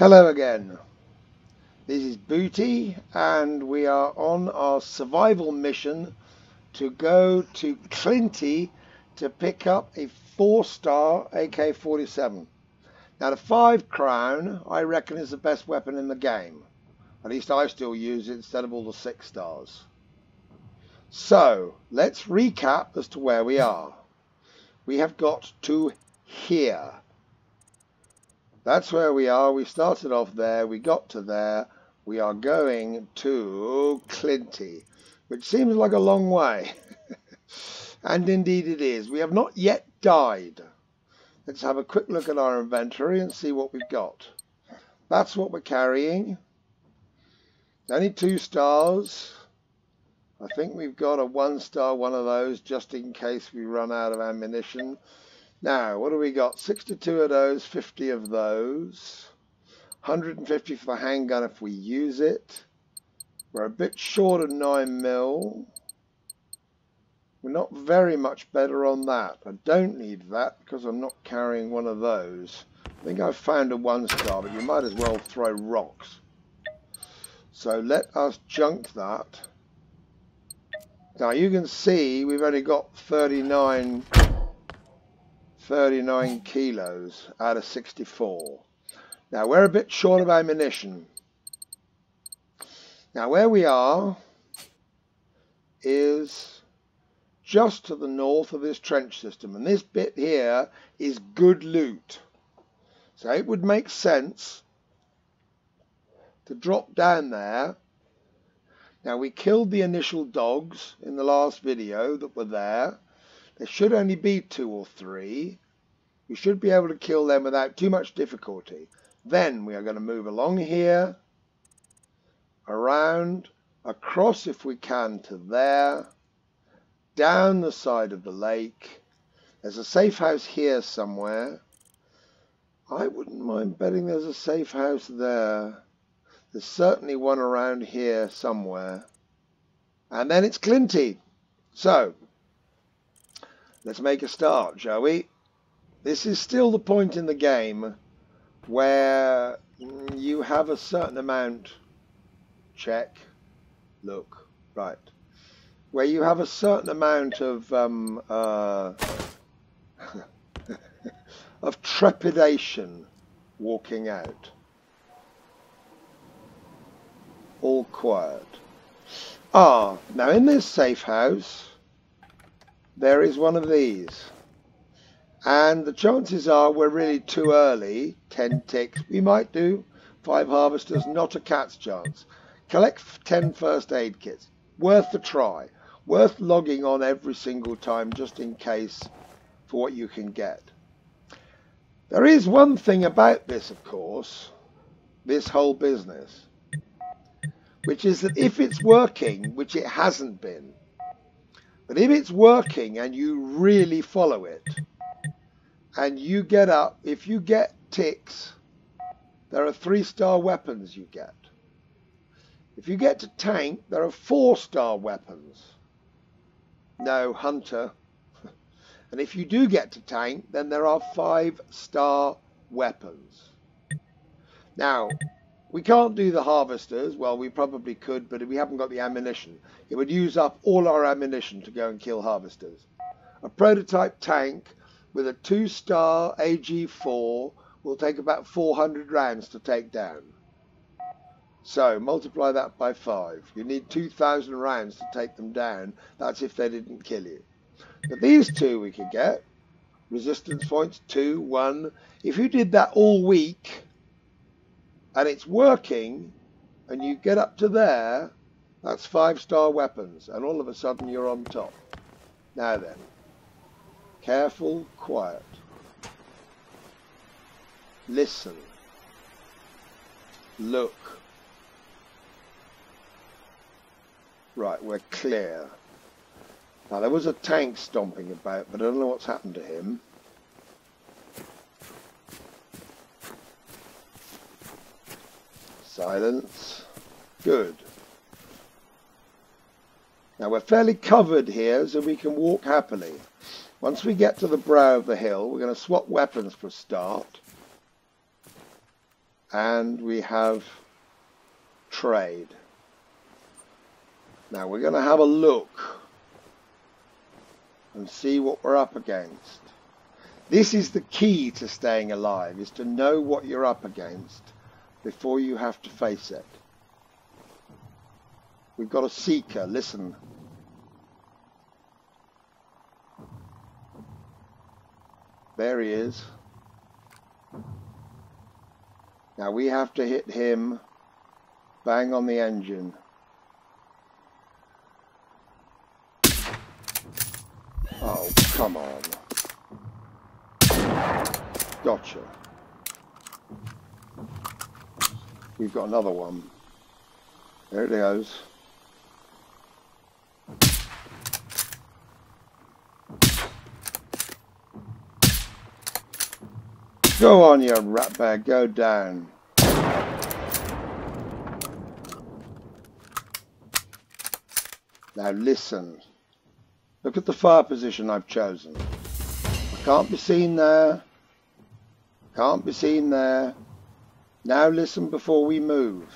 Hello again. This is Booty and we are on our survival mission to go to Klinte to pick up a 4-star AK-47. Now the 5 crown I reckon is the best weapon in the game. At least I still use it instead of all the 6 stars. So let's recap as to where we are. We have got to here. That's where we are. We started off there. We got to there. We are going to Klinte, which seems like a long way. And indeed it is. We have not yet died. Let's have a quick look at our inventory and see what we've got. That's what we're carrying. Only 2 stars. I think we've got a 1-star one of those just in case we run out of ammunition. Now, what do we got? 62 of those, 50 of those. 150 for the handgun if we use it. We're a bit short of 9mm. We're not very much better on that. I don't need that because I'm not carrying one of those. I think I've found a 1-star, but you might as well throw rocks. So let us junk that. Now you can see we've only got 39 kilos out of 64. Now we're a bit short of ammunition. Now where we are is just to the north of this trench system, and this bit here is good loot. So it would make sense to drop down there. Now we killed the initial dogs in the last video that were there. There should only be 2 or 3. We should be able to kill them without too much difficulty. Then we are going to move along here, around, across if we can to there, down the side of the lake. There's a safe house here somewhere. I wouldn't mind betting there's a safe house there. There's certainly one around here somewhere. And then it's Klinte. So, let's make a start, shall we? This is still the point in the game where you have a certain amount, check, look, right, where you have a certain amount of of trepidation walking out. All quiet. Now in this safe house there is one of these, and the chances are we're really too early. 10 ticks, we might do 5 harvesters, not a cat's chance. Collect 10 first aid kits, worth a try, worth logging on every single time just in case for what you can get. There is one thing about this, of course, this whole business, which is that if it's working, which it hasn't been, but if it's working and you really follow it, and you get up, if you get ticks, there are 3-star weapons you get. If you get to tank, there are 4-star weapons. No, hunter. And if you do get to tank, then there are 5-star weapons. Now, we can't do the harvesters. Well, we probably could, but we haven't got the ammunition. It would use up all our ammunition to go and kill harvesters. A prototype tank with a 2-star AG4 will take about 400 rounds to take down. So multiply that by 5. You need 2,000 rounds to take them down. That's if they didn't kill you. But these 2 we could get. Resistance points 2, 1. If you did that all week and it's working and you get up to there, that's 5-star weapons, and all of a sudden you're on top. Now then, careful, quiet. Listen. Look. Right, we're clear. Now there was a tank stomping about, but I don't know what's happened to him. Silence. Good. Now we're fairly covered here, so we can walk happily. Once we get to the brow of the hill, we're going to swap weapons for a start. and we have trade. Now we're going to have a look and see what we're up against. This is the key to staying alive, is to know what you're up against before you have to face it. We've got a seeker, listen. There he is. Now we have to hit him bang on the engine. Oh, come on. Gotcha. We've got another one. There it goes. Go on, you ratbag, go down. Now listen. Look at the fire position I've chosen. I can't be seen there. Can't be seen there. Now listen before we move.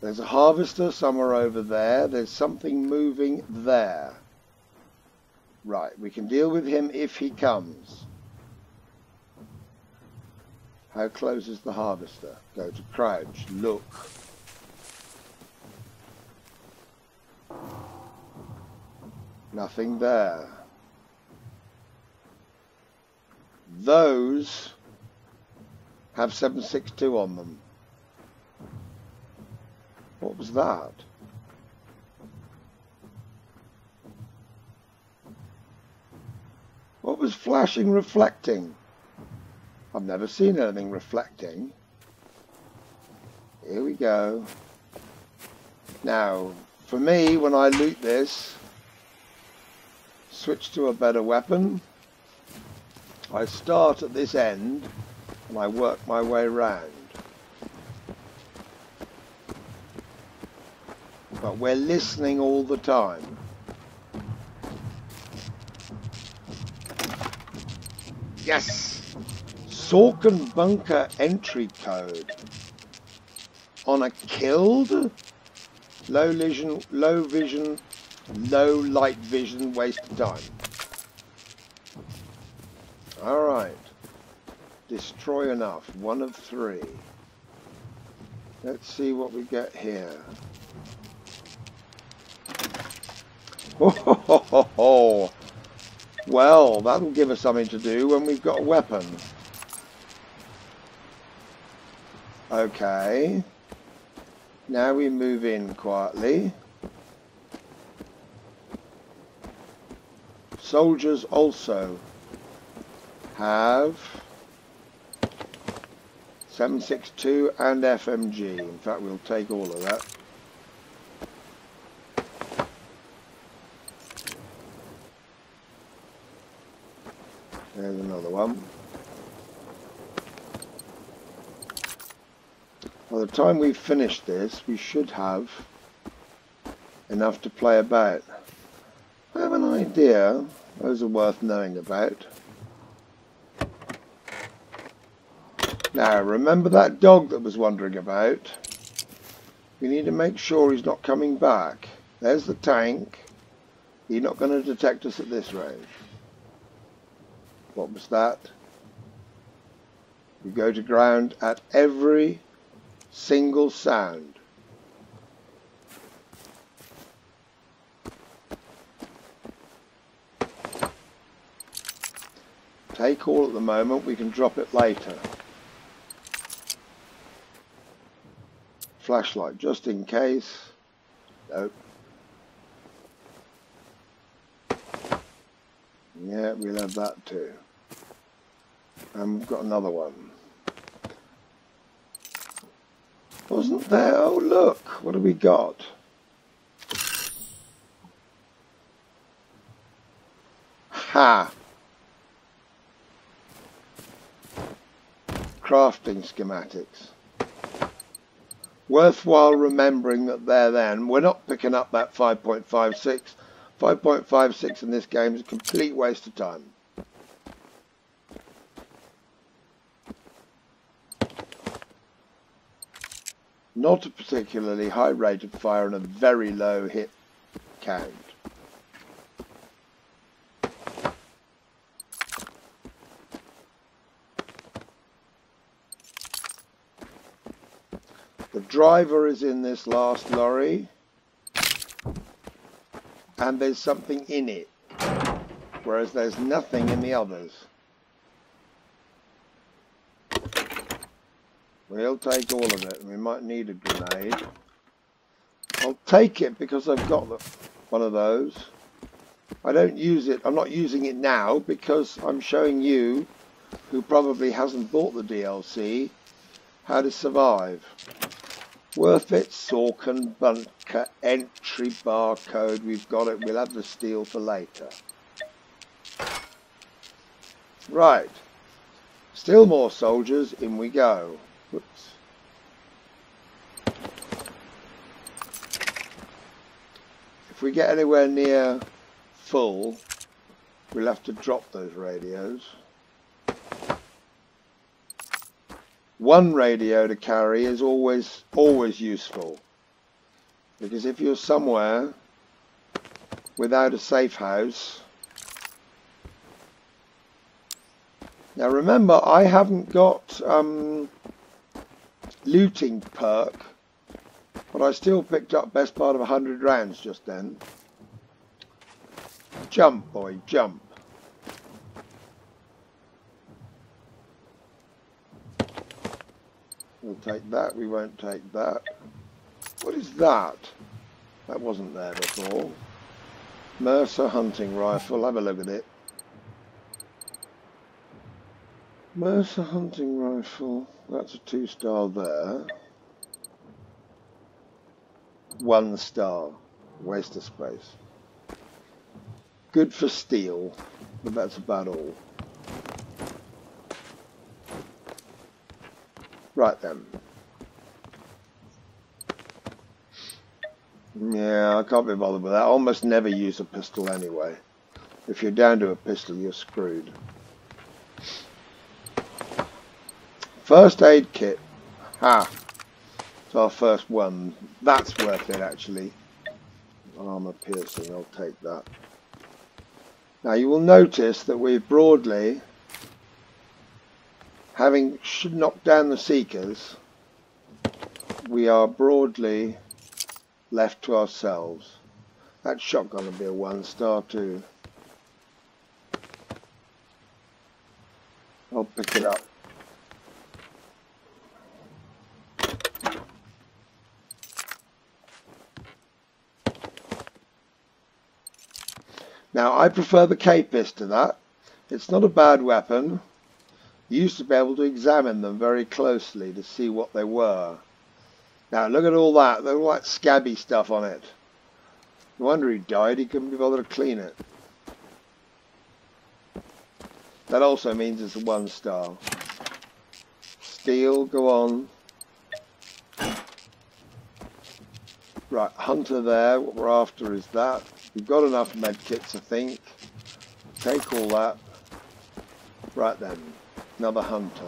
There's a harvester somewhere over there. There's something moving there. Right, we can deal with him if he comes. How close is the harvester? Go to crouch. Look. Nothing there. Those have 762 on them. What was that? What was flashing, reflecting? I've never seen anything reflecting. Here we go. Now, for me, when I loot this, switch to a better weapon. I start at this end and I work my way round. But we're listening all the time. Yes! Sorkin bunker entry code. On a killed? Low vision, low light vision, waste of time. Alright. Destroy enough. 1 of 3. Let's see what we get here. Oh, well, that'll give us something to do when we've got a weapon. Okay. Now we move in quietly. Soldiers also have 762 and FMG. In fact, we'll take all of that. There's another one. By the time we've finished this, we should have enough to play about. I have an idea. Those are worth knowing about. Now, remember that dog that was wandering about? We need to make sure he's not coming back. There's the tank. He's not going to detect us at this range. What was that? We go to ground at every single sound. Take all at the moment, we can drop it later. Flashlight just in case. Nope. Yeah, we'll have that too. And we've got another one. Wasn't there? Oh look, what have we got? Ha! Crafting schematics. Worthwhile remembering that they're there, and we're not picking up that 5.56. 5.56 in this game is a complete waste of time. not a particularly high rate of fire and a very low hit count. The driver is in this last lorry, and there's something in it, whereas there's nothing in the others. We'll take all of it. We might need a grenade. I'll take it because I've got one of those. I don't use it. I'm not using it now because I'm showing you, who probably hasn't bought the DLC, how to survive. Worth it, Sorkin, bunker, entry, barcode. We've got it. We'll have the steel for later. Right. Still more soldiers. In we go. Whoops. If we get anywhere near full, we'll have to drop those radios. One radio to carry is always useful, because if you're somewhere without a safe house. Now remember, I haven't got looting perk, but I still picked up best part of 100 rounds just then. Jump, boy, jump. We'll take that, we won't take that. What is that? That wasn't there before. Mercer hunting rifle, have a look at it. Mercer hunting rifle, that's a 2-star there. 1 star, waste of space. Good for steel, but that's about all. Right then. Yeah, I can't be bothered with that. I almost never use a pistol anyway. If you're down to a pistol, you're screwed. First aid kit. Ha! It's our first one. That's worth it, actually. Armor piercing, I'll take that. Now you will notice that we've broadly, having knocked down the seekers, we are broadly left to ourselves. That shotgun will be a 1-star too. I'll pick it up. Now I prefer the Capis to that. It's not a bad weapon. You used to be able to examine them very closely to see what they were. Now look at all that. There's all that scabby stuff on it. No wonder he died. He couldn't be bothered to clean it. That also means it's a 1-star. Steel, go on. Right, hunter there. What we're after is that. We've got enough medkits, I think. Take all that. Right then. Another hunter.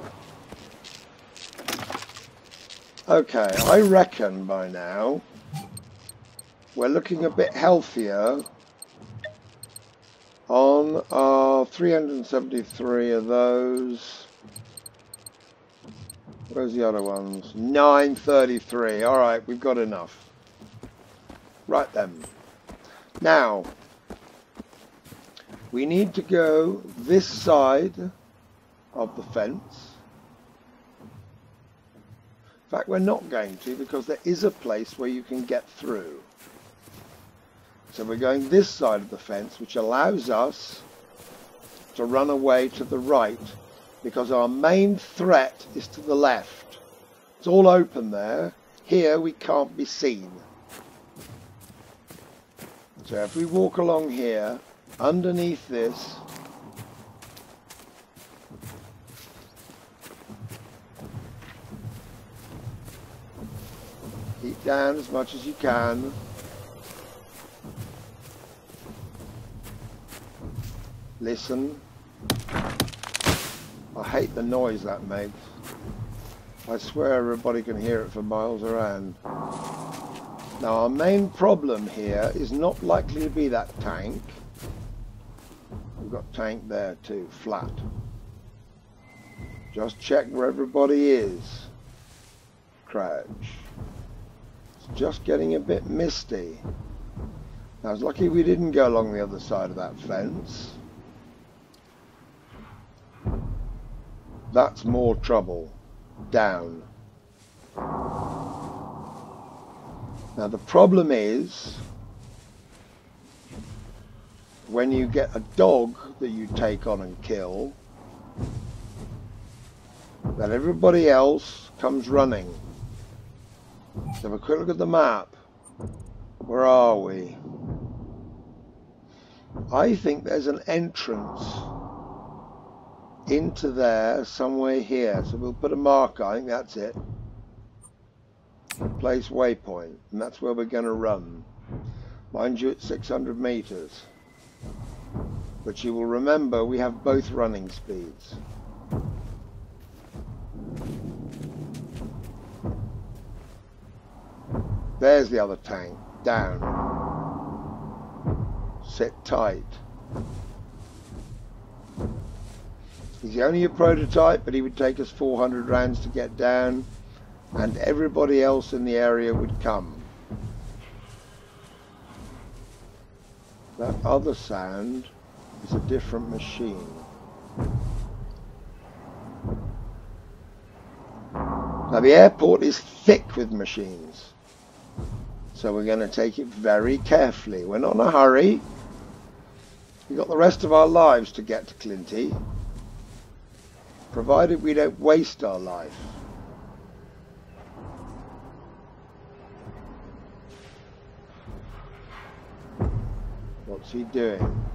Okay, I reckon by now we're looking a bit healthier on our 373 of those. Where's the other ones? 933. Alright, we've got enough. Right then. Now, we need to go this side of the fence. In fact, we're not going to, because there is a place where you can get through. So we're going this side of the fence, which allows us to run away to the right, because our main threat is to the left. It's all open there. Here we can't be seen. So if we walk along here, underneath this, keep down as much as you can. Listen. I hate the noise that makes. I swear everybody can hear it for miles around. Now our main problem here is not likely to be that tank. We've got tank there too, flat. Just check where everybody is. Crouch. It's just getting a bit misty. Now it's lucky we didn't go along the other side of that fence. That's more trouble. Down. Now the problem is when you get a dog that you take on and kill, that everybody else comes running. Let's have a quick look at the map. Where are we? I think there's an entrance into there somewhere here, so we'll put a marker. I think that's it. Place waypoint, and that's where we're going to run. Mind you, it's 600 meters, but you will remember we have both running speeds. There's the other tank. Down. Sit tight. He's only a prototype, but he would take us 400 rounds to get down, and everybody else in the area would come. That other sound is a different machine. Now the airport is thick with machines, so we're going to take it very carefully. We're not in a hurry. We've got the rest of our lives to get to Klinte, provided we don't waste our life. What's he doing?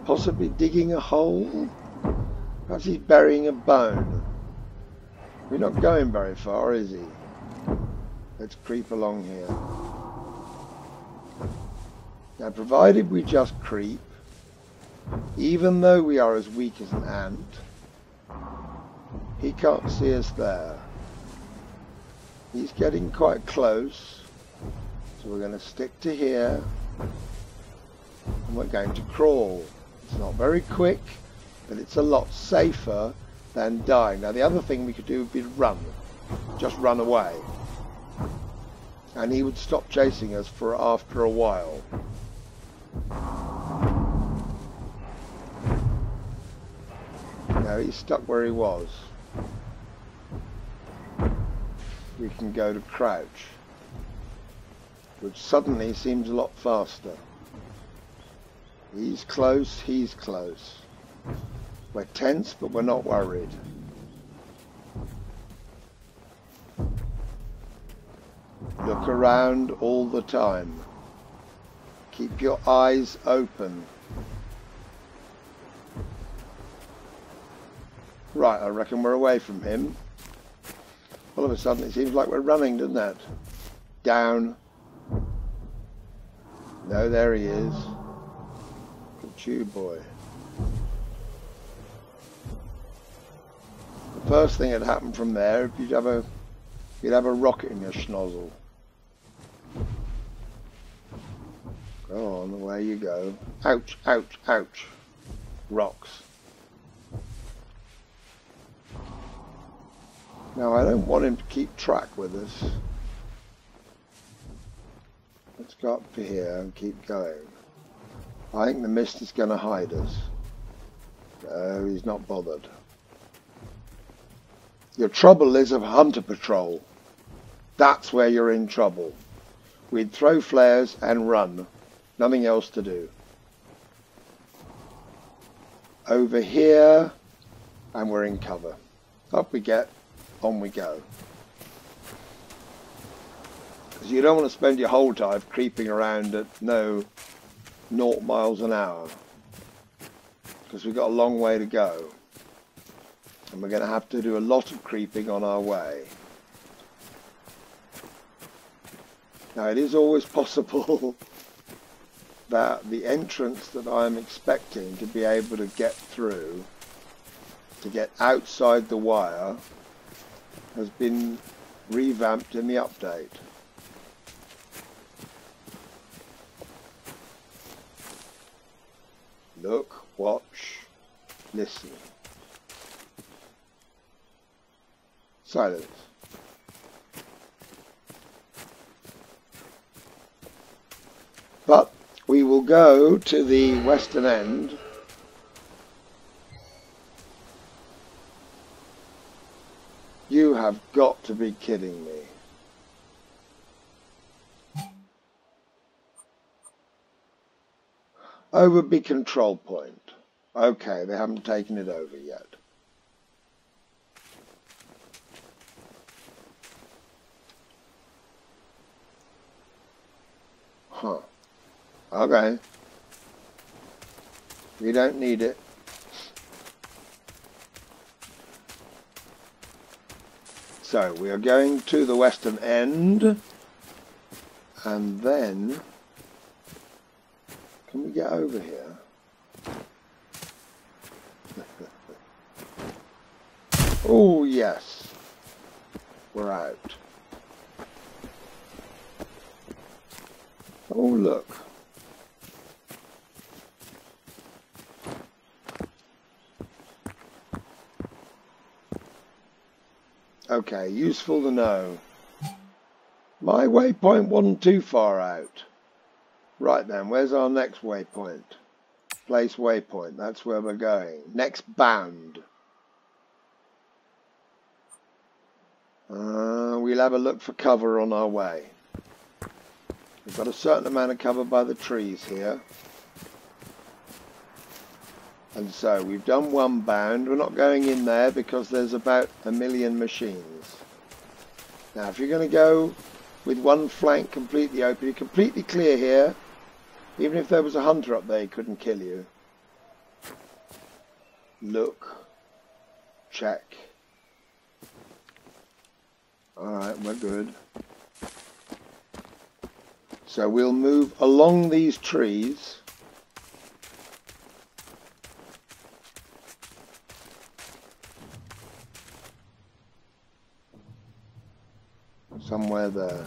Possibly digging a hole? Perhaps he's burying a bone. We're not going very far, is he? Let's creep along here. Now, provided we just creep, even though we are as weak as an ant, he can't see us there. He's getting quite close, so we're going to stick to here, and we're going to crawl. It's not very quick, but it's a lot safer than dying. Now the other thing we could do would be run. Just run away. And he would stop chasing us for after a while. Now he's stuck where he was. We can go to crouch, which suddenly seems a lot faster. He's close, he's close. We're tense, but we're not worried. Look around all the time. Keep your eyes open. Right, I reckon we're away from him. All of a sudden it seems like we're running, doesn't it? Down. No, there he is. Good you, boy. The first thing that happened from there, you'd have a rocket in your schnozzle. Go on, away you go. Ouch, ouch, ouch. Rocks. Now I don't want him to keep track with us. Let's go up to here and keep going. I think the mist is going to hide us. No, he's not bothered. Your trouble is a hunter patrol. That's where you're in trouble. We'd throw flares and run. Nothing else to do. Over here, and we're in cover. Up we get, on we go. Because you don't want to spend your whole time creeping around at 0 miles an hour. Because we've got a long way to go. And we're going to have to do a lot of creeping on our way. Now it is always possible that the entrance that I'm expecting to be able to get through, to get outside the wire, has been revamped in the update. Look, watch, listen. Silence. But we will go to the western end. You have got to be kidding me. Overby control point. Okay, they haven't taken it over yet. Huh. Okay. We don't need it. So we are going to the western end, and then can we get over here? Oh yes, we're out. Oh look. Okay, useful to know. My waypoint wasn't too far out. Right then, where's our next waypoint? Place waypoint, that's where we're going. Next bound. We'll have a look for cover on our way. We've got a certain amount of cover by the trees here. And so we've done one bound. We're not going in there because there's about 1 million machines. Now if you're going to go with one flank completely open, you're completely clear here. Even if there was a hunter up there, he couldn't kill you. Look. Check. Alright, we're good. So we'll move along these trees. Somewhere there.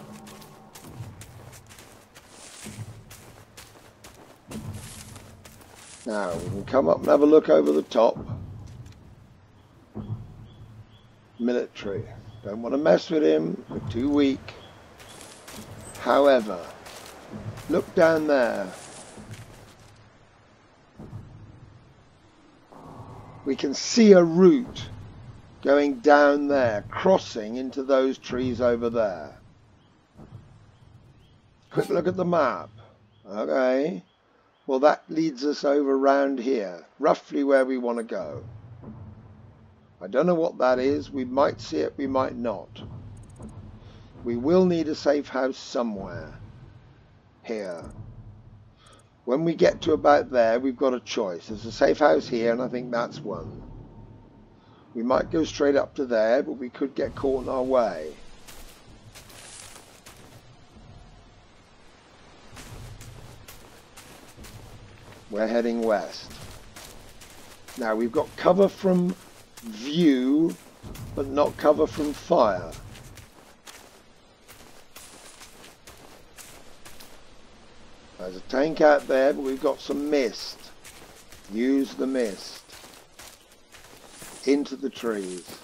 Now we can come up and have a look over the top. Military. Don't want to mess with him. We're too weak. However, look down there. We can see a route going down there, crossing into those trees over there. Quick look at the map. Okay. Well, that leads us over round here, roughly where we want to go. I don't know what that is. We might see it, we might not. We will need a safe house somewhere. Here. When we get to about there, we've got a choice. There's a safe house here, and I think that's one. We might go straight up to there, but we could get caught in our way. We're heading west. Now we've got cover from view, but not cover from fire. There's a tank out there, but we've got some mist. Use the mist. Into the trees.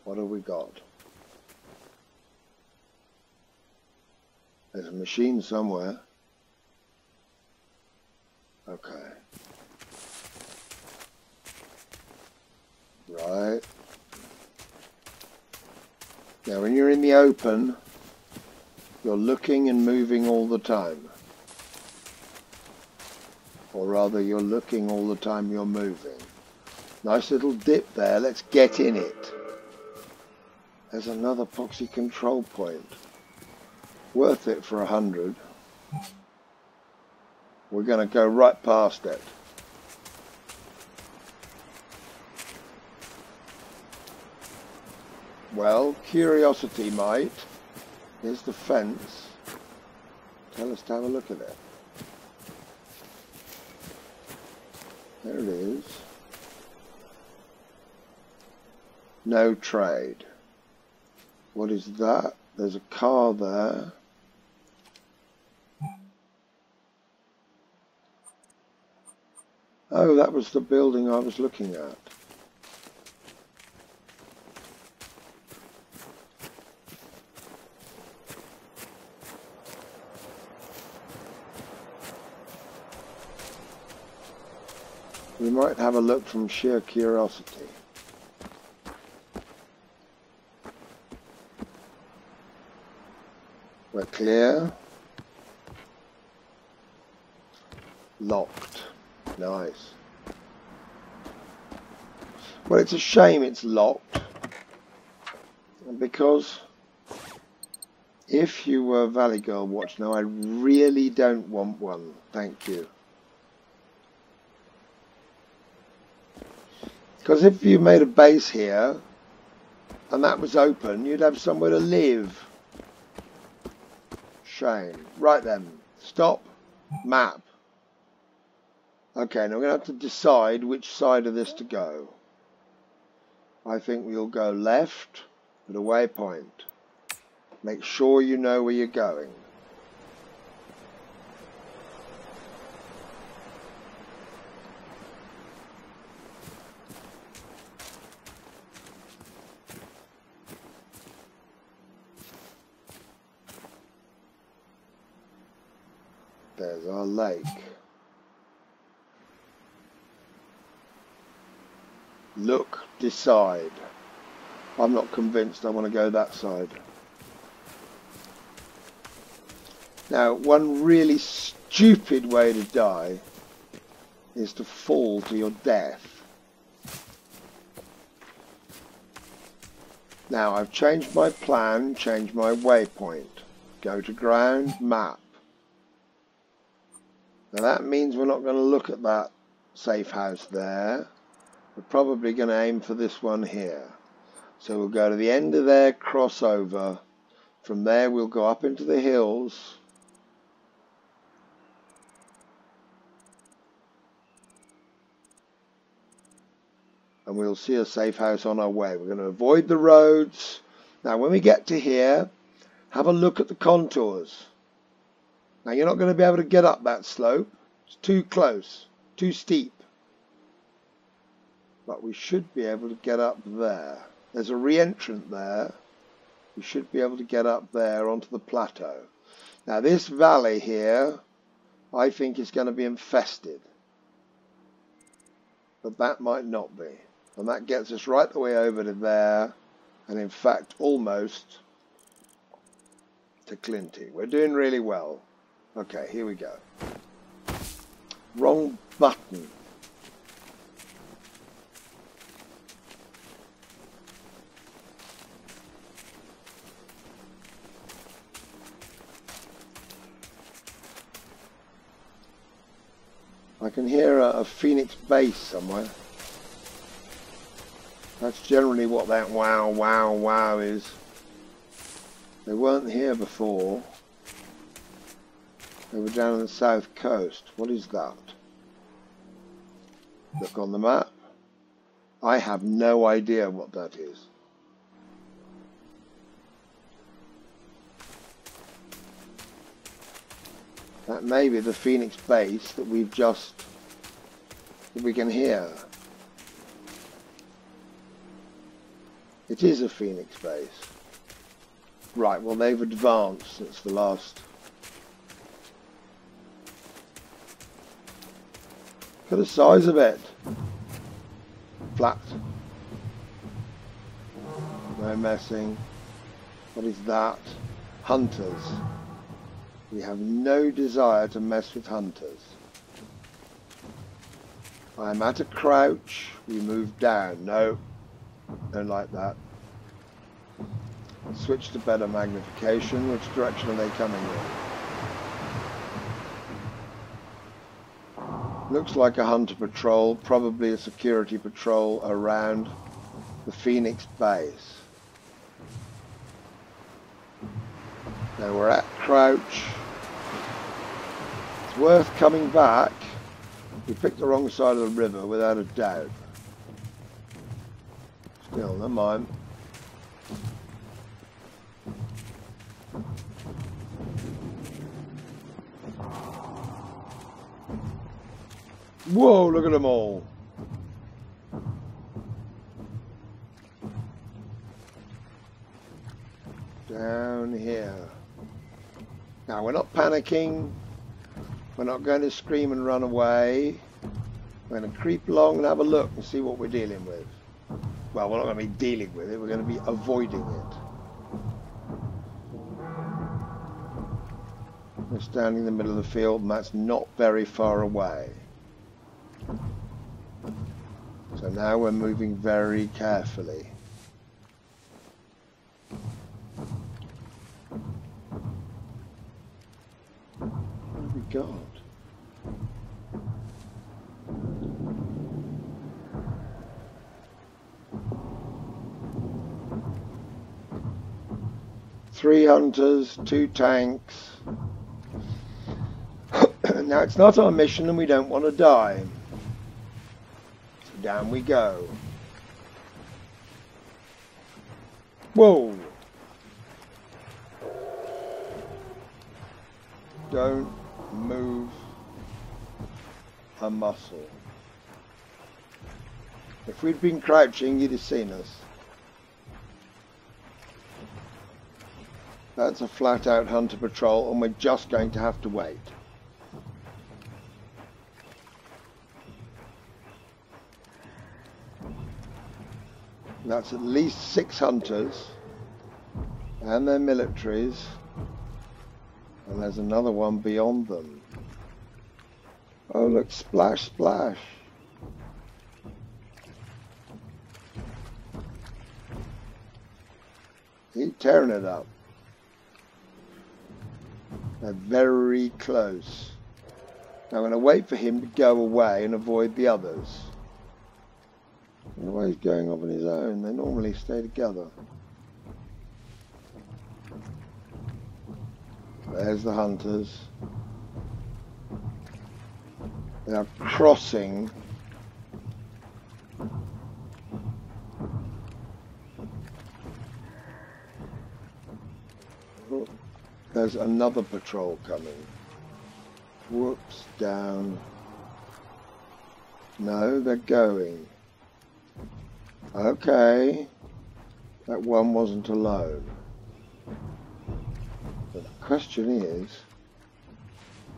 What have we got? There's a machine somewhere. Okay. Right. Now when you're in the open, you're looking and moving all the time. Or rather, you're looking all the time you're moving. Nice little dip there. Let's get in it. There's another poxy control point. Worth it for 100. We're going to go right past it. Well, curiosity might. Here's the fence. Tell us to have a look at it. There it is. No trade. What is that? There's a car there. Oh, that was the building I was looking at. We might have a look from sheer curiosity. We're clear. Locked. Nice. Well, it's a shame it's locked. Because if you were Valley Girl Watch now, I really don't want one. Thank you. Because if you made a base here and that was open, you'd have somewhere to live. Shame. Right then. Stop. Map. Okay, now we're going to have to decide which side of this to go. I think we'll go left at a waypoint. Make sure you know where you're going. There's our lake. Look, decide. I'm not convinced I want to go that side. Now, one really stupid way to die is to fall to your death. Now, I've changed my plan, changed my waypoint. Go to ground, map. Now that means we're not going to look at that safe house there. We're probably going to aim for this one here. So we'll go to the end of their crossover. From there we'll go up into the hills. And we'll see a safe house on our way. We're going to avoid the roads. Now when we get to here, have a look at the contours. Now you're not going to be able to get up that slope. It's too close, too steep. But we should be able to get up there. There's a re-entrant there. We should be able to get up there onto the plateau. Now this valley here, I think is going to be infested. But that might not be. And that gets us right the way over to there. And in fact, almost to Klinte. We're doing really well. Okay, here we go. Wrong button. I can hear a phoenix base somewhere. That's generally what that wow, wow, wow is. They weren't here before. They were down on the south coast. What is that? Look on the map. I have no idea what that is. That may be the Phoenix base that we can hear. It is a Phoenix base. Right, well they've advanced since the last. Look at the size of it. Flat. No messing. What is that? Hunters. We have no desire to mess with hunters. I'm at a crouch. We move down. No. Don't like that. Switch to better magnification. Which direction are they coming in? Looks like a hunter patrol, probably a security patrol around the Phoenix base. Now we're at crouch. It's worth coming back. We picked the wrong side of the river without a doubt. Still, never mind. Whoa, look at them all. Down here. Now, we're not panicking. We're not going to scream and run away. We're going to creep along and have a look and see what we're dealing with. Well, we're not going to be dealing with it. We're going to be avoiding it. We're standing in the middle of the field, and that's not very far away. So now we're moving very carefully. What have we got? Three hunters, 2 tanks. Now it's not our mission and we don't want to die. So down we go. Whoa! Don't move a muscle. If we'd been crouching, you'd have seen us. That's a flat-out hunter patrol, and we're just going to have to wait. That's at least 6 hunters, and their militaries, and there's another one beyond them. Oh look, splash, splash. Keep tearing it up. They're very close. Now I'm going to wait for him to go away and avoid the others. I don't know why he's going off on his own. They normally stay together. There's the hunters. They are crossing. Oh, there's another patrol coming. Whoops, down. No, they're going. Okay. That one wasn't alone. But the question is,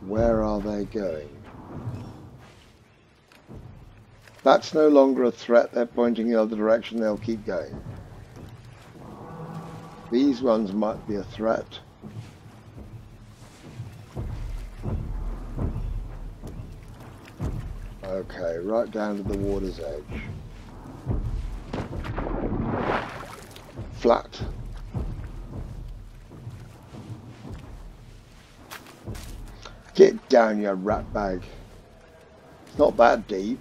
where are they going? That's no longer a threat. They're pointing the other direction. They'll keep going. These ones might be a threat. Okay, right down to the water's edge. Flat. Get down, you rat bag. It's not that deep.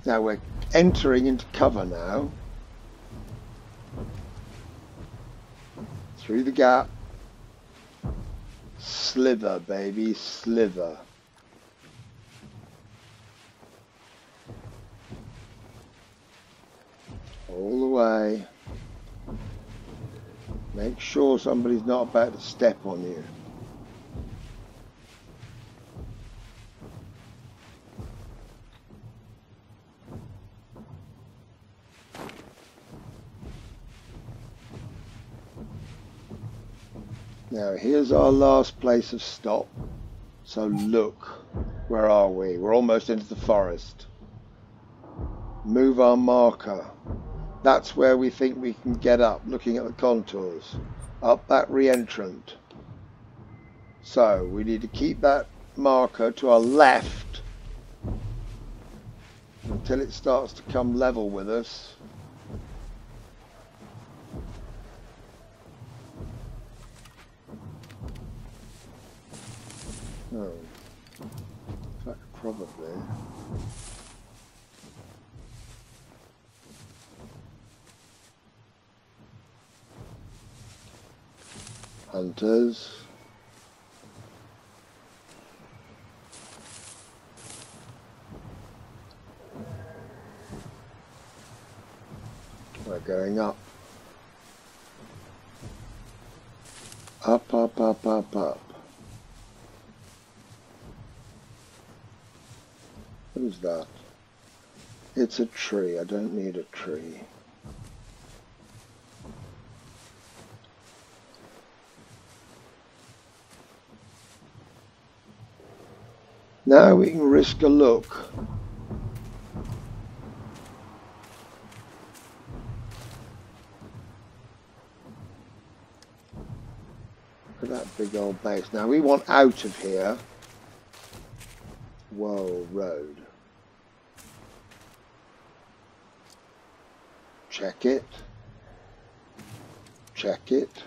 Now we're entering into cover now. Through the gap. Slither, baby, slither. All the way. Make sure somebody's not about to step on you. Now here's our last place of stop. So look, where are we? We're almost into the forest. Move our marker. That's where we think we can get up, looking at the contours. Up that re-entrant. So we need to keep that marker to our left until it starts to come level with us. Oh, in fact, probably. Hunters. We're going up. Up, up, up, up, up. What is that? It's a tree. I don't need a tree. Now we can risk a look. Look at that big old base. Now we want out of here. Whoa, road. Check it. Check it.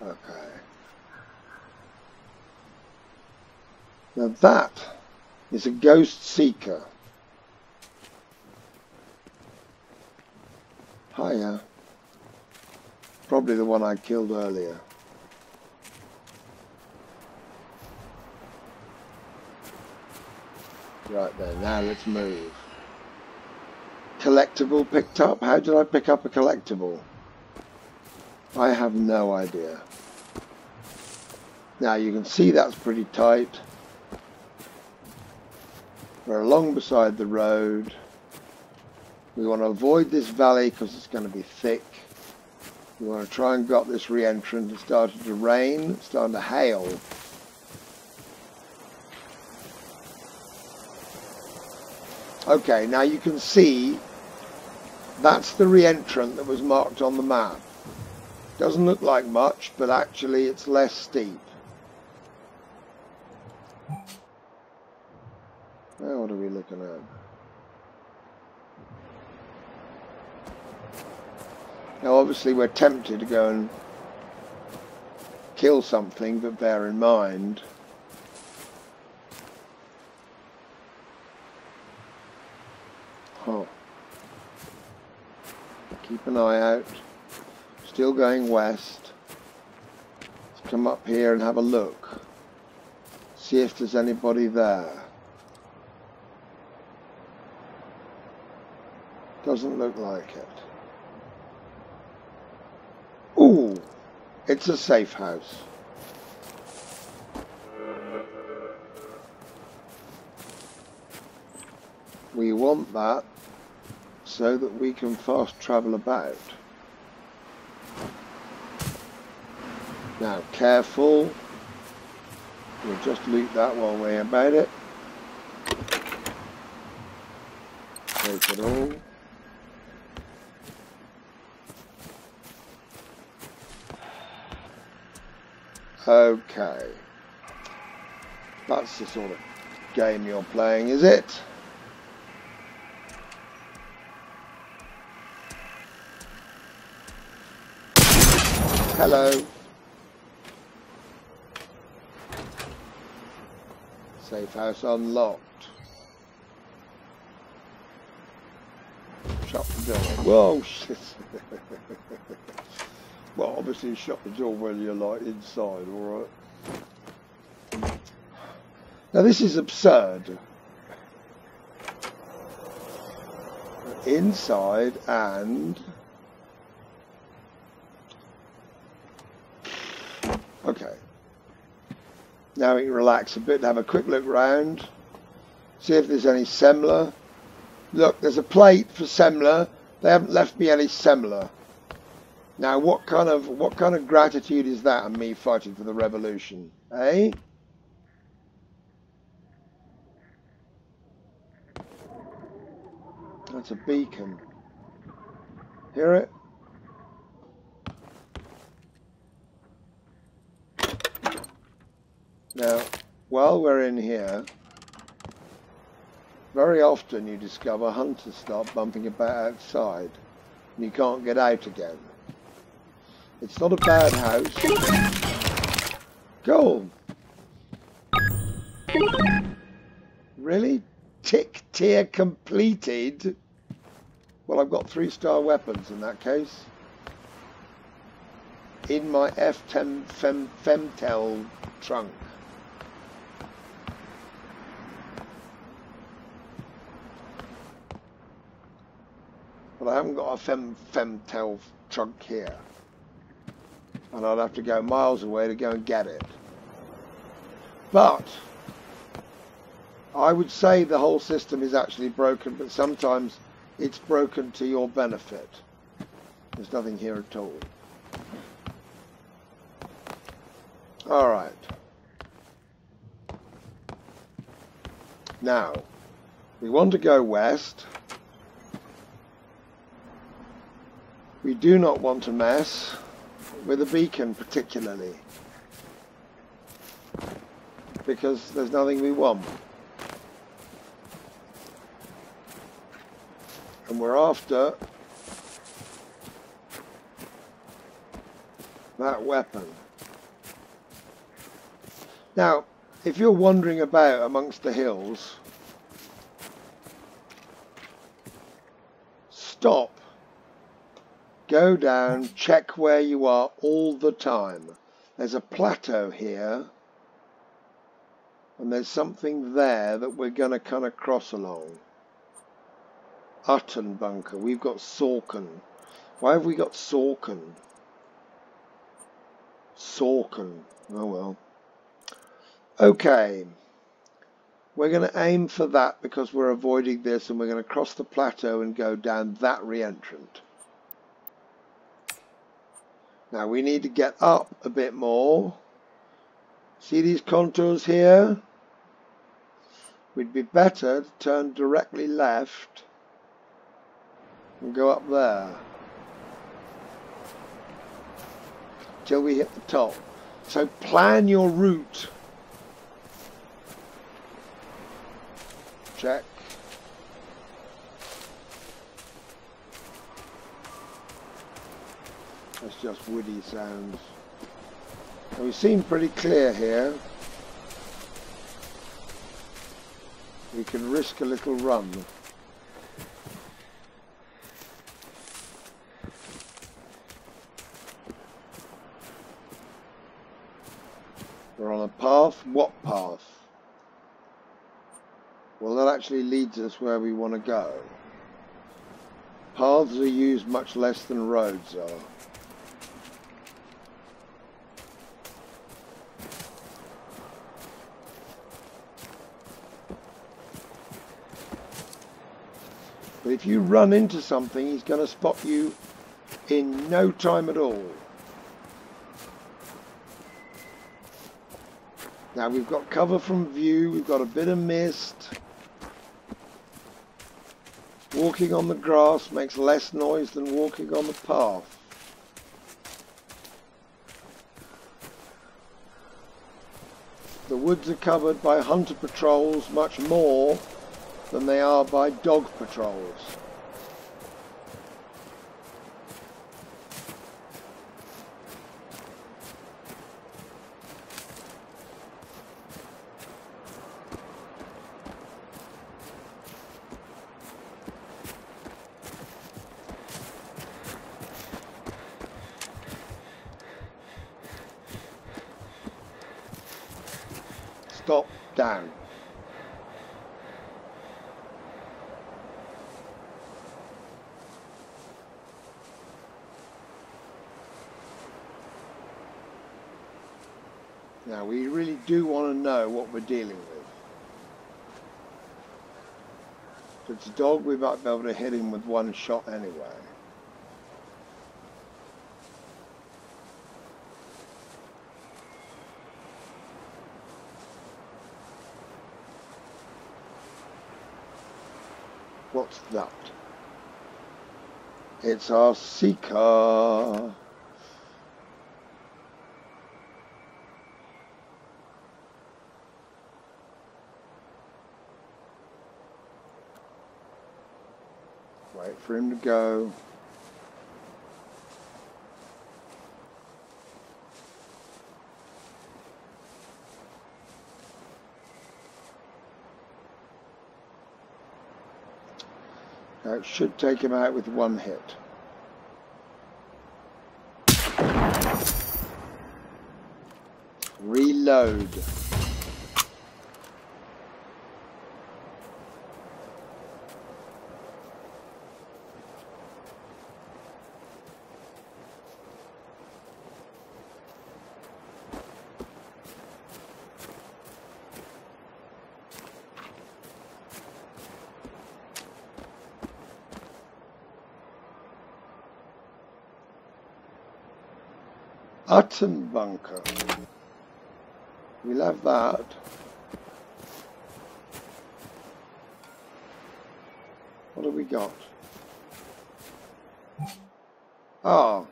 Okay. Now that is a ghost seeker. Hiya. Probably the one I killed earlier. Right then, now let's move. Collectible picked up? How did I pick up a collectible? I have no idea. Now you can see that's pretty tight. We're along beside the road. We want to avoid this valley because it's going to be thick. We want to try and get this re-entrant. It started to rain, it's starting to hail. Okay, now you can see that's the re-entrant that was marked on the map. Doesn't look like much, but actually it's less steep. Now what are we looking at? Now obviously we're tempted to go and kill something, but bear in mind keep an eye out. Still going west. Let's come up here and have a look. See if there's anybody there. Doesn't look like it. Ooh, it's a safe house. We want that so that we can fast travel about. Now, careful. We'll just loot that while we're about it. Take it all. Okay. That's the sort of game you're playing, is it? Hello. Safe house unlocked. Shut the door. Whoa, shit. Well, obviously shut the door when you're like inside, alright? Now this is absurd. Inside and... Okay. Now we can relax a bit and have a quick look round. See if there's any semler. Look, there's a plate for semler. They haven't left me any semler. Now what kind of gratitude is that on me fighting for the revolution? Eh? That's a beacon. Hear it? Now, while we're in here, very often you discover hunters start bumping about outside and you can't get out again. It's not a bad house. Gold. Really? Tick tier completed? Well, I've got 3-star weapons in that case. in my F10 Femtel trunk. But I haven't got a Femtel trunk here. And I'd have to go miles away to go and get it. But I would say the whole system is actually broken, but sometimes it's broken to your benefit. There's nothing here at all. Alright. Now, we want to go west. We do not want to mess with a beacon particularly, because there's nothing we want. And we're after that weapon. Now, if you're wandering about amongst the hills, stop, go down, check where you are all the time. There's a plateau here, and there's something there that we're going to kind of cross along. Utton bunker. We've got Sorkin. Why have we got Sorkin? Sorkin. Oh well. Okay. We're going to aim for that because we're avoiding this, and we're going to cross the plateau and go down that re-entrant. Now we need to get up a bit more. See these contours here? We'd be better to turn directly left and go up there till we hit the top. So plan your route. Check. That's just woody sounds. And we seem pretty clear here. We can risk a little run. We're on a path. What path? Well, that actually leads us where we want to go. Paths are used much less than roads are. But if you run into something, he's going to spot you in no time at all. Now we've got cover from view, we've got a bit of mist. Walking on the grass makes less noise than walking on the path. The woods are covered by hunter patrols much more than they are by dog patrols. Stop down. Now we really do want to know what we're dealing with. If it's a dog, we might be able to hit him with one shot anyway. What's that? It's our seeker. Wait for him to go. Now it should take him out with one hit. reload. Hutton bunker. We'll have that. What have we got? Ah,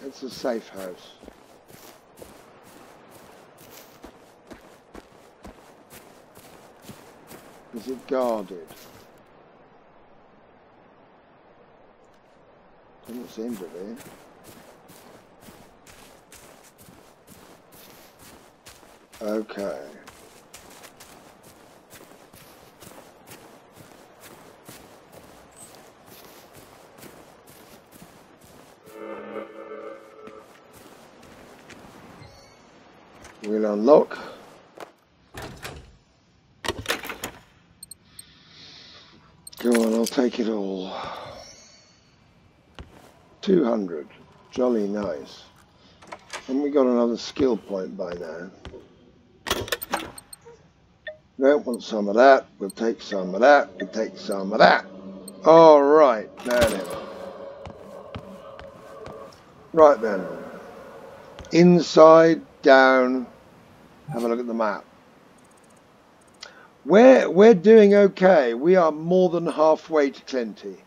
it's a safe house. Is it guarded? Doesn't seem to be. Okay. We'll unlock. Go on, I'll take it all. 200. Jolly nice. And we got another skill point by now. Don't want some of that. We'll take some of that. We'll take some of that. All right. Now then. Right then. Inside, down. Have a look at the map. We're doing okay. We are more than halfway to Klinte.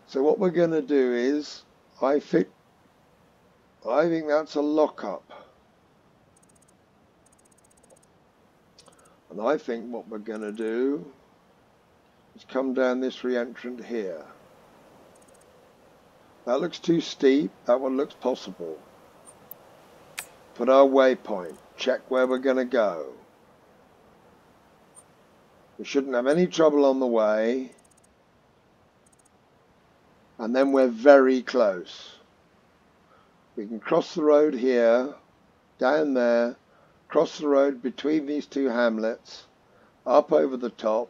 So what we're going to do is, I think that's a lockup. And I think what we're going to do is come down this re-entrant here. That looks too steep. That one looks possible. Put our waypoint. Check where we're going to go. We shouldn't have any trouble on the way. And then we're very close. We can cross the road here, down there, cross the road between these two hamlets, up over the top.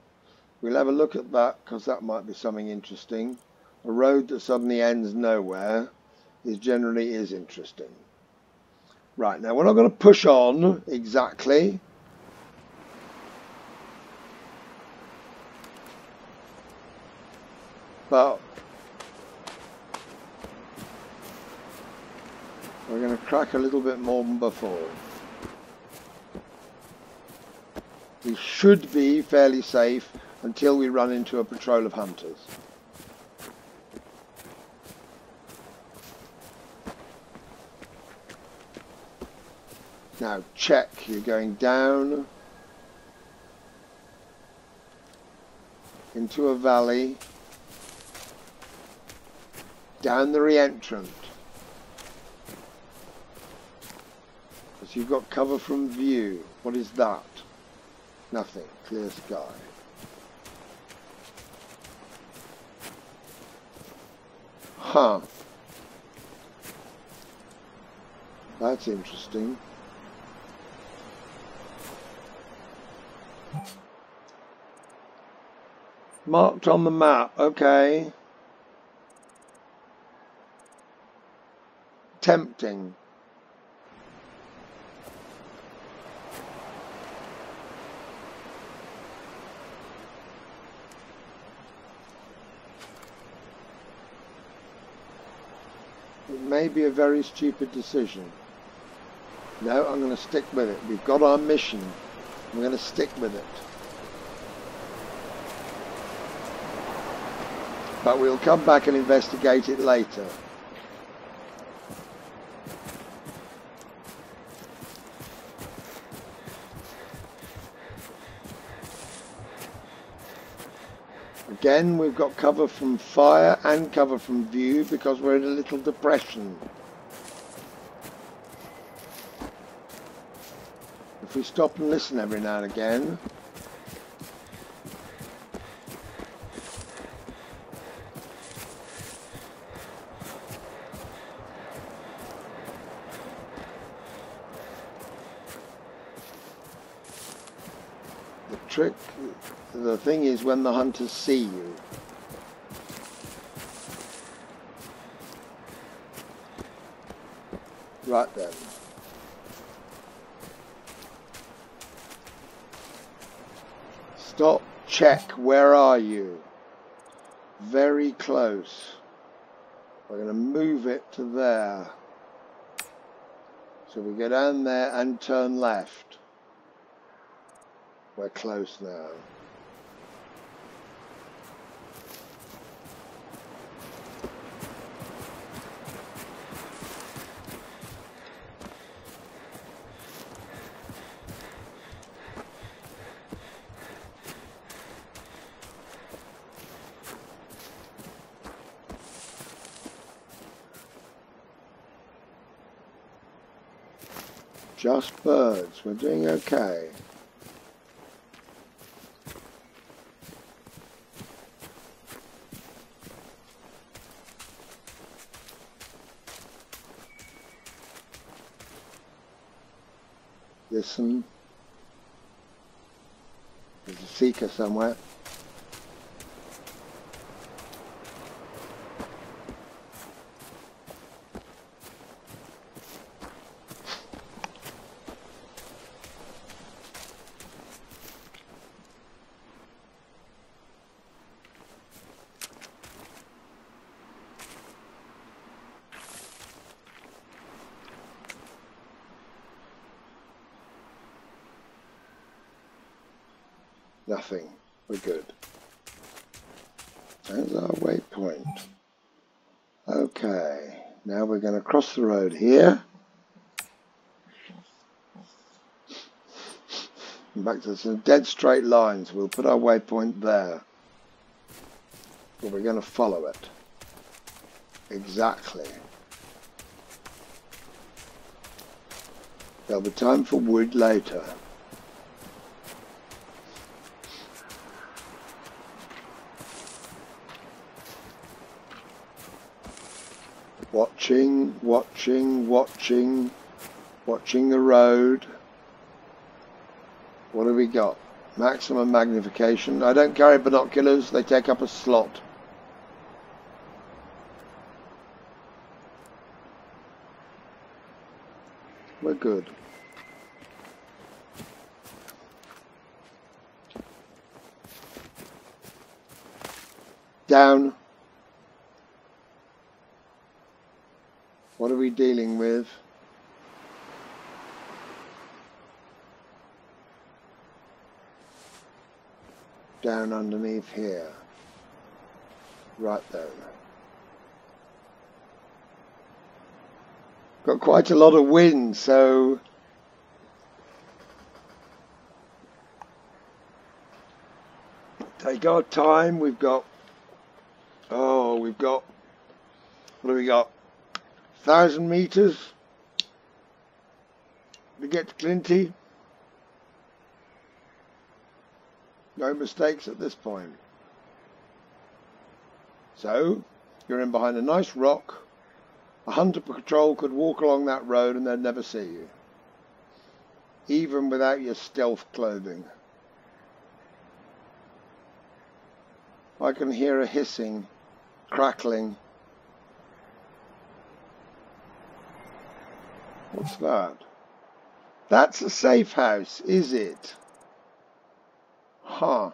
We'll have a look at that because that might be something interesting. A road that suddenly ends nowhere generally is interesting. Right, now we're not going to push on exactly. But we're going to crack a little bit more than before. We should be fairly safe until we run into a patrol of hunters. Now check, you're going down into a valley, down the re-entrant. Because you've got cover from view. What is that? Nothing. Clear sky. Huh. That's interesting. Marked on the map. Okay. Tempting. It may be a very stupid decision. No, I'm going to stick with it. We've got our mission. I'm going to stick with it. But we'll come back and investigate it later. Again, we've got cover from fire and cover from view because we're in a little depression. If we stop and listen every now and again, the thing is when the hunters see you. Right then. Stop, check, where are you? Very close. We're going to move it to there. So we go down there and turn left. We're close now. Just birds. We're doing okay. Listen. There's a seeker somewhere. Nothing. We're good. There's our waypoint. Okay. Now we're going to cross the road here. And back to some dead straight lines. We'll put our waypoint there. But we're going to follow it. Exactly. There'll be time for wood later. Watching, watching, watching, watching the road. What have we got? Maximum magnification. I don't carry binoculars, they take up a slot. We're good. Down. What are we dealing with? Down underneath here. Right then. Got quite a lot of wind, so take our time. We've got what do we got? 1,000 meters to get to Klinte. No mistakes at this point. So, you're in behind a nice rock. A hunter patrol could walk along that road and they'd never see you. Even without your stealth clothing. I can hear a hissing, crackling. What's that? That's a safe house, is it? Huh.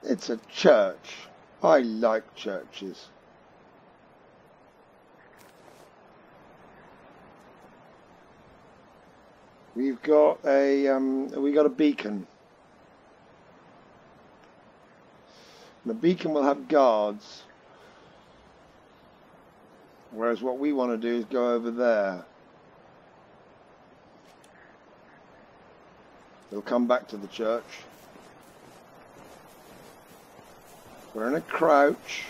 It's a church. I like churches. We've got a beacon. The beacon will have guards, whereas what we want to do is go over there. They'll come back to the church. We're in a crouch.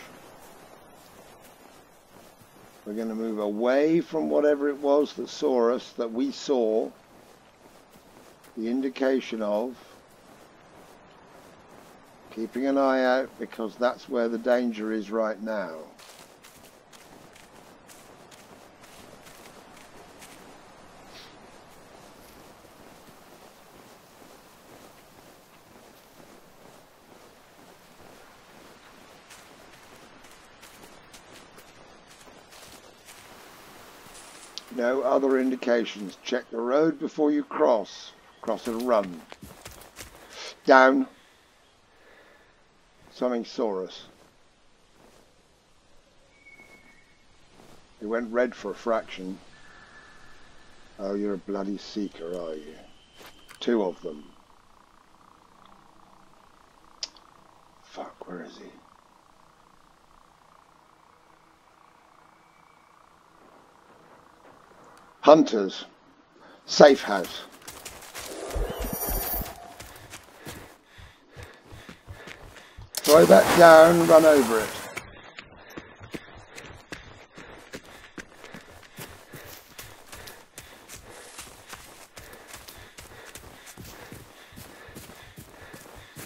We're going to move away from whatever it was that saw us, that we saw the indication of. Keeping an eye out because that's where the danger is right now. No other indications. Check the road before you cross. Cross and run. Down. Something saw us. It went red for a fraction. Oh, you're a bloody seeker, are you? 2 of them. Fuck, where is he? Hunters. Safe house. Throw that down, run over it.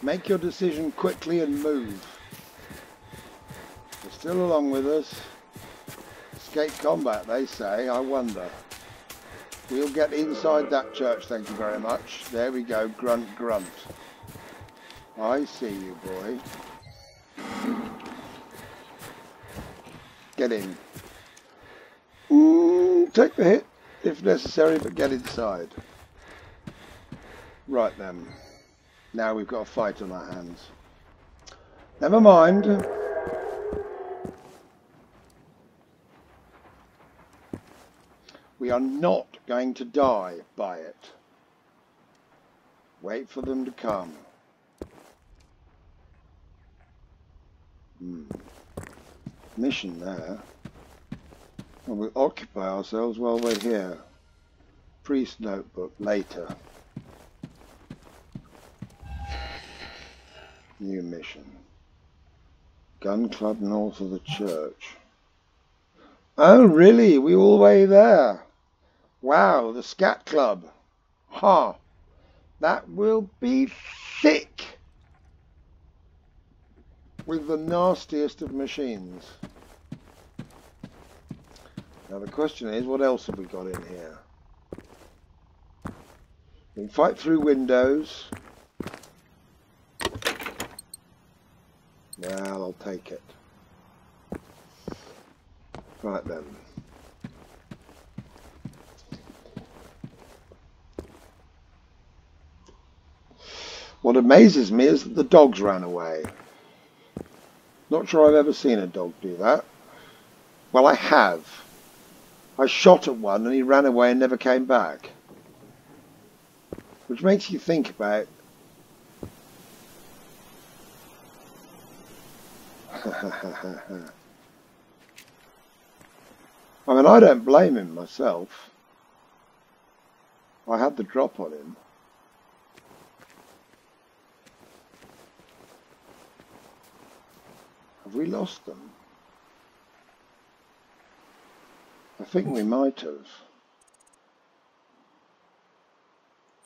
Make your decision quickly and move. They're still along with us. Escape combat, they say. I wonder. We'll get inside that church, thank you very much. There we go, grunt, grunt. I see you, boy. Get in. Take the hit, if necessary, but get inside. Right then. Now we've got a fight on our hands. Never mind. We are not going to die by it. Wait for them to come. Mission there. And we'll occupy ourselves while we're here. Priest notebook later. New mission. Gun club north of the church. Oh really? We all the way there. Wow, the scat club. Ha! That will be thick with the nastiest of machines. Now the question is, what else have we got in here? We can fight through windows. Well, I'll take it. Right then. What amazes me is that the dogs ran away. Not sure I've ever seen a dog do that. Well, I have. I shot at one and he ran away and never came back. Which makes you think about... I mean, I don't blame him myself. I had the drop on him. Have we lost them? I think we might have.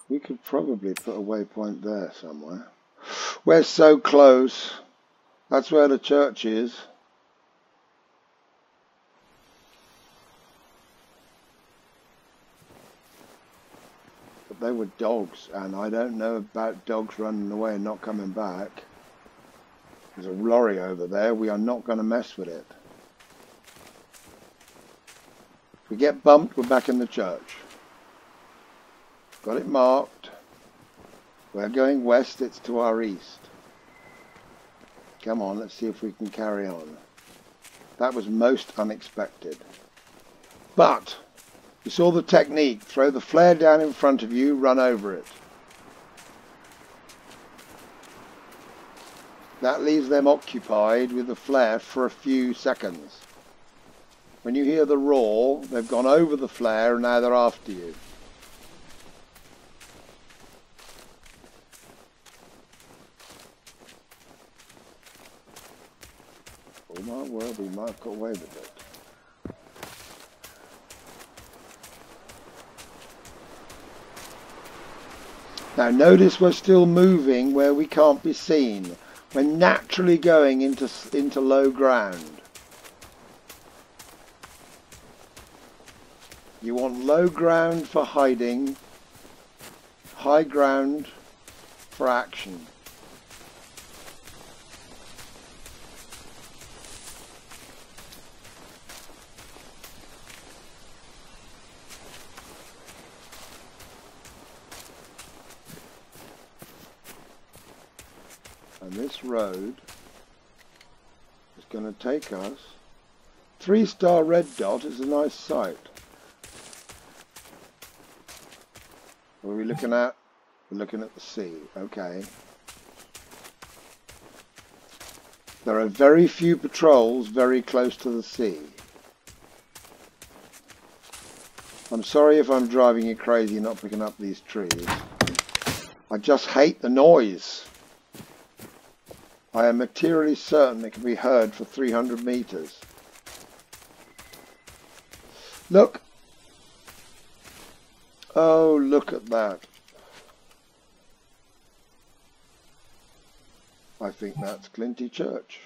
We could probably put a waypoint there somewhere. We're so close. That's where the church is. But they were dogs, and I don't know about dogs running away and not coming back. There's a lorry over there. We are not going to mess with it. If we get bumped, we're back in the church. Got it marked. We're going west. It's to our east. Come on, let's see if we can carry on. That was most unexpected. But you saw the technique. Throw the flare down in front of you, run over it. That leaves them occupied with the flare for a few seconds. When you hear the roar, they've gone over the flare and now they're after you. Oh my word, we might have got away with it. Now notice we're still moving where we can't be seen. We're naturally going into low ground. You want low ground for hiding, high ground for action. And this road is going to take us. 3-star red dot is a nice sight. What are we looking at? We're looking at the sea. Okay. There are very few patrols very close to the sea. I'm sorry if I'm driving you crazy not picking up these trees. I just hate the noise. I am materially certain it can be heard for 300 meters. Look. Oh, look at that. I think that's Klinte Church.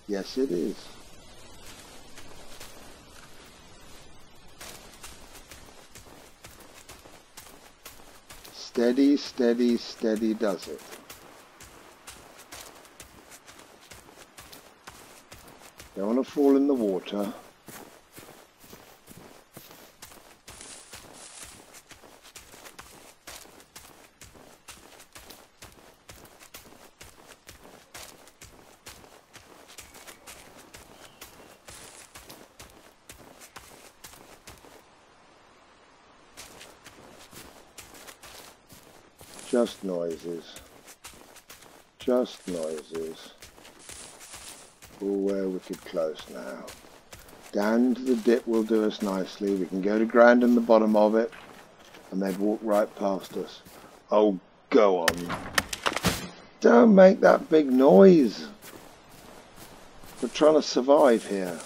Yes, it is. Steady, steady, steady does it. Don't want to fall in the water. Just noises. Just noises. Oh, we're wicked close now. Down into the dip will do us nicely. We can go to ground in the bottom of it, and they'd walk right past us. Oh, go on. Don't make that big noise. We're trying to survive here.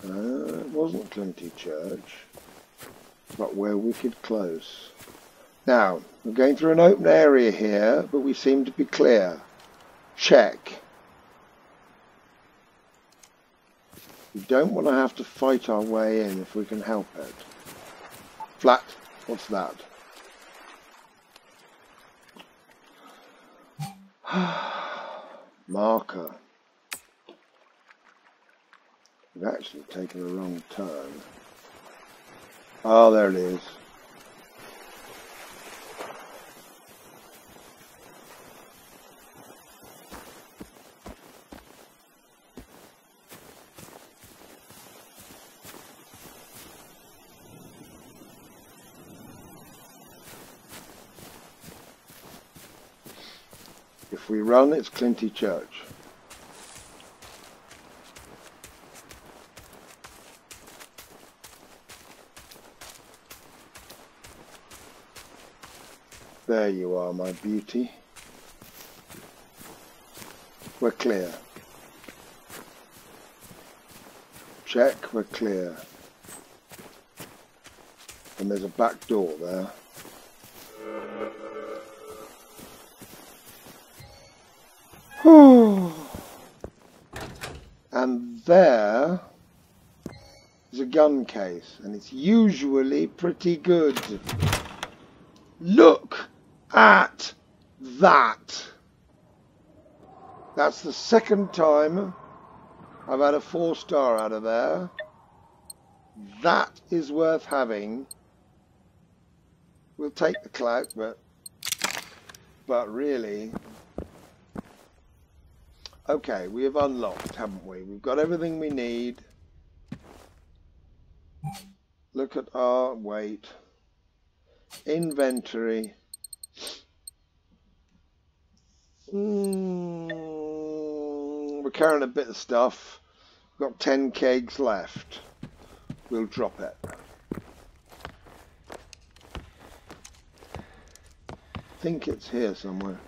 It wasn't Klinte Church, but we're wicked close. Now, we're going through an open area here, but we seem to be clear. Check. We don't want to have to fight our way in if we can help it. Flat. What's that? Marker. We've actually taken a wrong turn. Oh, there it is. If we run, it's Klinte Church. There you are, my beauty. We're clear. Check, we're clear. And there's a back door there. And there is a gun case, and it's usually pretty good. Look at that. That's the second time I've had a 4-star out of there. That is worth having. We'll take the clout, but really... Okay, we have unlocked, haven't we? We've got everything we need. Look at our weight. Inventory. We're carrying a bit of stuff. We've got 10 kegs left. We'll drop it. I think it's here somewhere.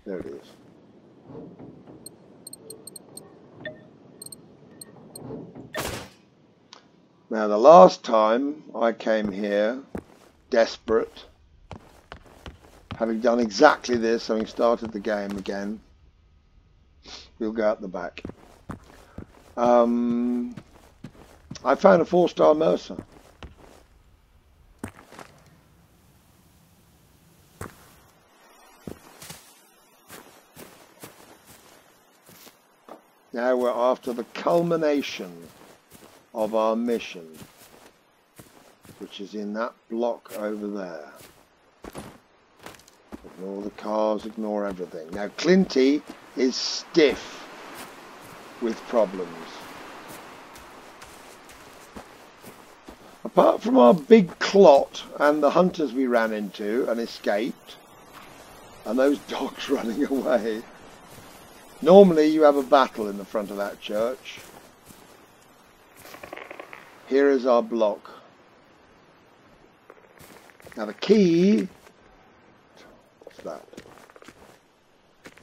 There it is. Now, the last time I came here, desperate, having done exactly this, having started the game again, we'll go out the back. I found a 4-star Mercer. Now we're after the culmination of our mission. which is in that block over there. Ignore the cars, ignore everything. Now Klinte is stiff with problems. Apart from our big clot and the hunters we ran into and escaped, and those dogs running away, normally you have a battle in the front of that church. Here is our block. Now the key, what's that?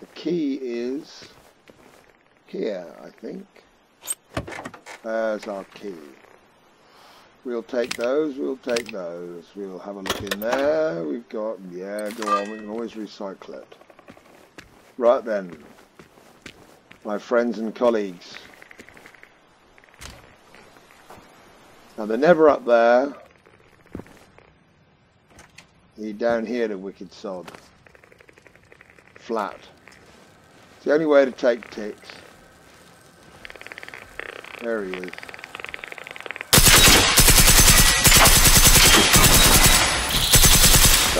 The key is here, I think. There's our key. We'll take those, we'll take those. We'll have a look in there. We've got, yeah, go on, we can always recycle it. Right then, my friends and colleagues. Now they're never up there. He's down here, the wicked sod. Flat. It's the only way to take ticks. There he is.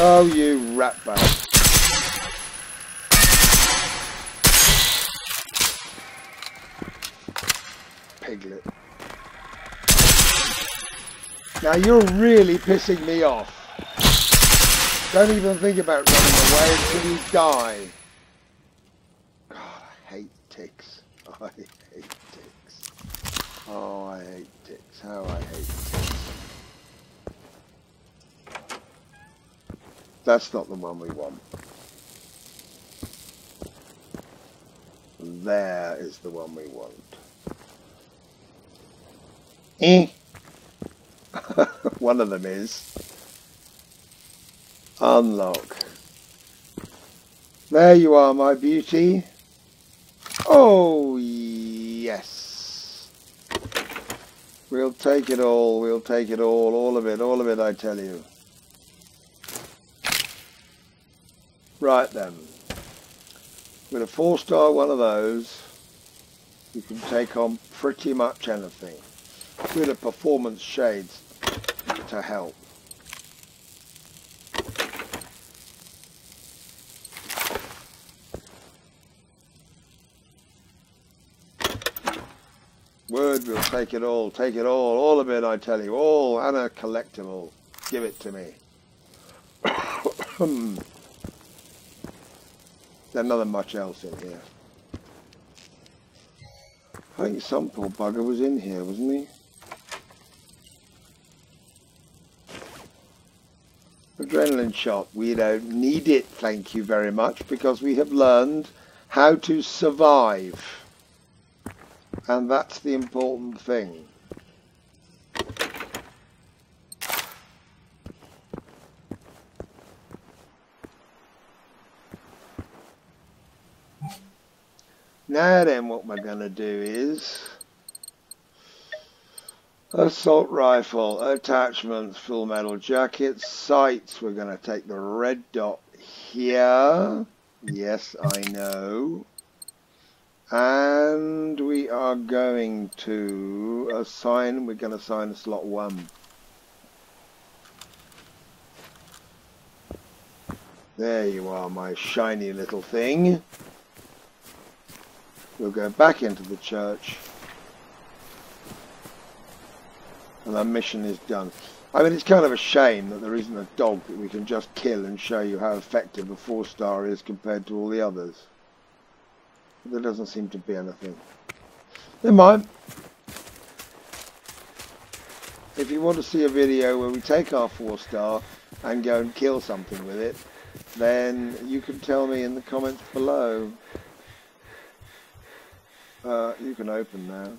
Oh, you ratbag. Piglet. Now you're really pissing me off. Don't even think about running away until you die. God, I hate ticks. I hate ticks. Oh, I hate ticks. How I hate ticks. That's not the one we want. There is the one we want. One of them is. Unlock. There you are, my beauty. Oh, yes. We'll take it all. We'll take it all of it, I tell you. Right then, with a 4-star one of those, you can take on pretty much anything. With a performance shades to help. Word, we'll take it all of it, I tell you, all, and a collectible. Give it to me. There's nothing much else in here. I think some poor bugger was in here, wasn't he? Adrenaline shot. We don't need it, thank you very much, because we have learned how to survive. And that's the important thing. Now then, what we're going to do is assault rifle, attachments, full metal jacket, sights. We're going to take the red dot here. Yes, I know. And we are going to assign, we're going to assign slot 1. There you are, my shiny little thing. We'll go back into the church. And our mission is done. I mean, it's kind of a shame that there isn't a dog that we can just kill and show you how effective a 4-star is compared to all the others. But there doesn't seem to be anything. Never mind. If you want to see a video where we take our 4-star and go and kill something with it, then you can tell me in the comments below. You can open now.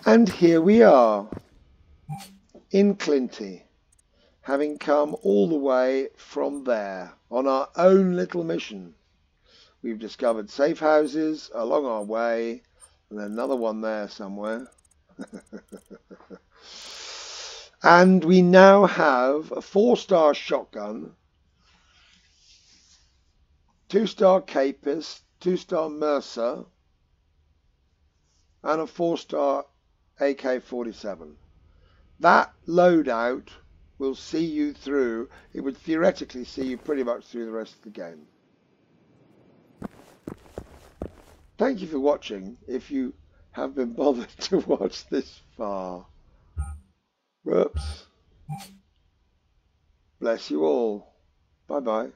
And here we are in Klinte, having come all the way from there on our own little mission. We've discovered safe houses along our way, and another one there somewhere. And we now have a 4-star shotgun, 2-star Capist, 2-star Mercer, and a 4-star AK-47. that loadout will see you through. It would theoretically see you pretty much through the rest of the game. Thank you for watching, if you have been bothered to watch this far. Whoops. Bless you all. Bye-bye.